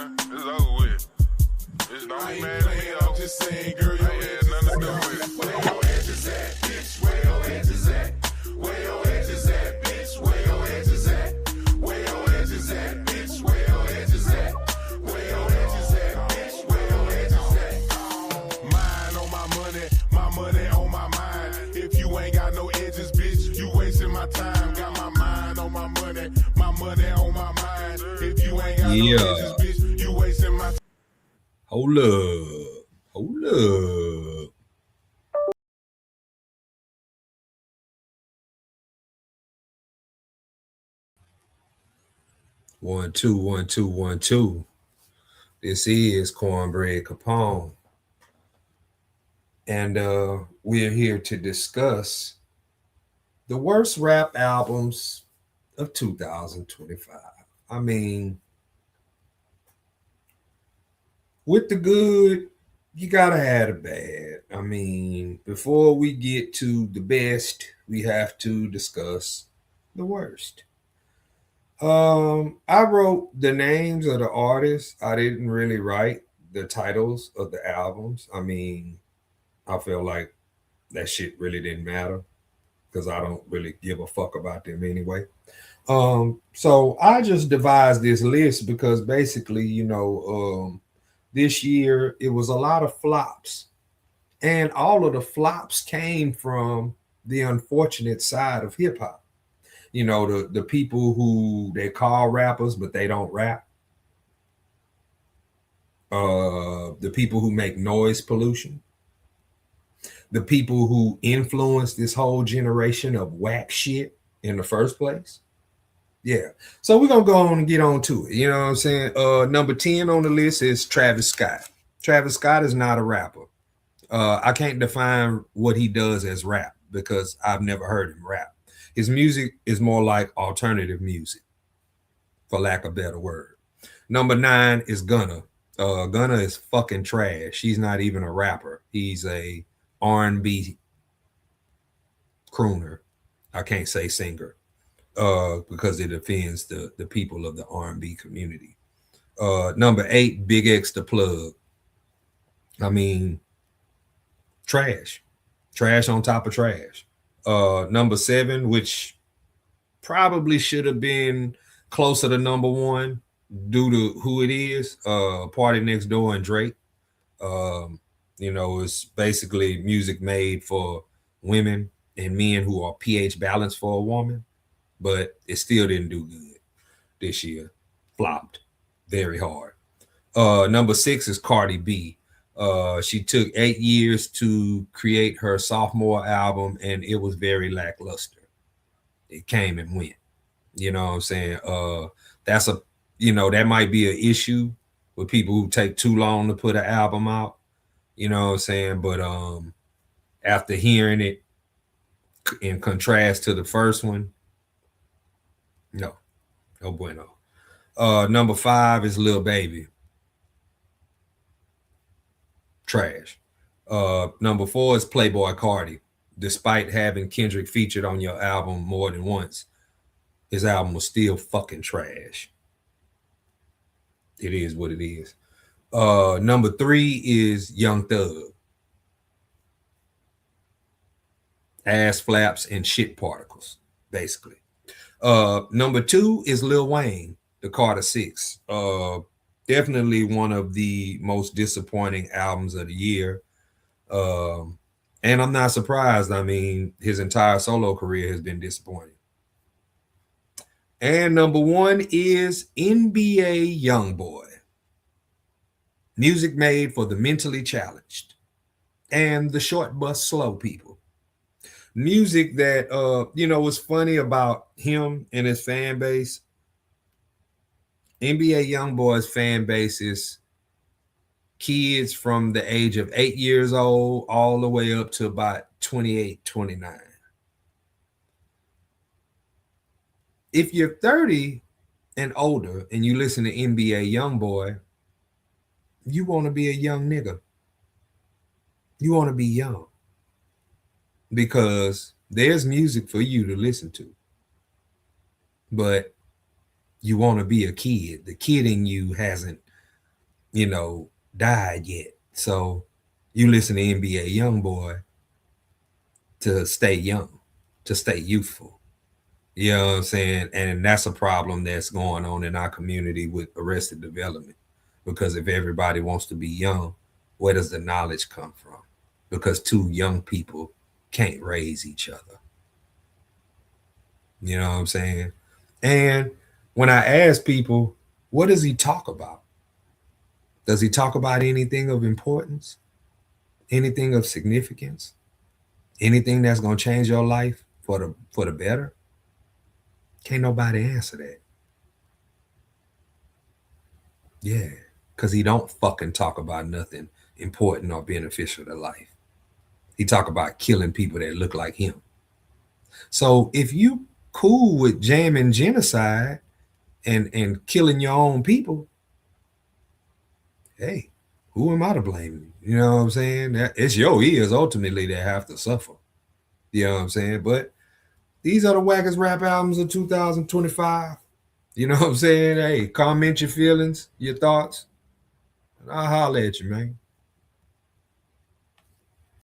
man. It's over with. It's no mad at me, I'm just saying, girl, you ain't nothing to do with it. Where your edges at, bitch? Where your edges at? Where your edges at, bitch? Where your edges at? Where your edges at, bitch? Where your edges at? Where your edges at, bitch? Where your edges at? Mine on my money on my mind. If you ain't got no edges, bitch, you wasting my time. Got my mind on my money on my mind. If you ain't got no edges, bitch, you wasting my time. Hold up. Hold up. One, two, one, two, one, two. This is Kornbread Capone. And we're here to discuss the worst rap albums of 2025. I mean, with the good, you gotta have the bad. I mean, before we get to the best, we have to discuss the worst. I wrote the names of the artists. I didn't really write the titles of the albums. I mean, I feel like that shit really didn't matter because I don't really give a fuck about them anyway. So I just devised this list because basically, this year it was a lot of flops, and all of the flops came from the unfortunate side of hip hop. The people who they call rappers but they don't rap, the people who make noise pollution, the people who influence this whole generation of whack shit in the first place. Yeah. So we're gonna go on and get on to it. You know what I'm saying? Number 10 on the list is Travis Scott. Travis Scott is not a rapper. I can't define what he does as rap because I've never heard him rap. His music is more like alternative music, for lack of a better word. Number 9 is Gunna. Gunna is fucking trash. He's not even a rapper. He's a R&B crooner. I can't say singer because it offends the people of the R&B community. Number 8, Big X the Plug. I mean, trash on top of trash. Number 7, which probably should have been closer to number 1 due to who it is, Party Next Door and Drake. It's basically music made for women and men who are pH balanced for a woman, but it still didn't do good this year. Flopped very hard. Number 6 is Cardi B. She took 8 years to create her sophomore album, and it was very lackluster. It came and went. You know what I'm saying? That might be an issue with people who take too long to put an album out. You know what I'm saying? But after hearing it in contrast to the first one, no bueno. Number 5 is Lil Baby. Trash. Number 4 is Playboy Cardi. Despite having Kendrick featured on your album more than once, his album was still fucking trash. It is what it is. Number 3 is Young Thug. Ass flaps and shit particles, basically. Number 2 is Lil Wayne, the Carter 6. Definitely one of the most disappointing albums of the year. And I'm not surprised. I mean, his entire solo career has been disappointing. And number 1 is NBA Youngboy. Music made for the mentally challenged and the short bus slow people. Music that, what's funny about him and his fan base. NBA Youngboy's fan base is kids from the age of 8 years old all the way up to about 28, 29. If you're 30 and older and you listen to NBA Youngboy, you want to be a young nigga. You want to be young because there's music for you to listen to. But you want to be a kid. The kid in you hasn't died yet. So you listen to NBA Youngboy to stay young, to stay youthful. You know what I'm saying? And that's a problem that's going on in our community with arrested development. Because if everybody wants to be young, where does the knowledge come from? Because two young people can't raise each other. You know what I'm saying? And when I ask people, what does he talk about? Does he talk about anything of importance? Anything of significance? Anything that's gonna change your life for the better? Can't nobody answer that. Yeah, because he don't fucking talk about nothing important or beneficial to life. He talk about killing people that look like him. So if you cool with jamming genocide and killing your own people, hey, who am I to blame? You know what I'm saying? It's your ears ultimately that have to suffer. You know what I'm saying? But these are the wackest rap albums of 2025. You know what I'm saying? Hey, comment your feelings, your thoughts, and I'll holler at you, man.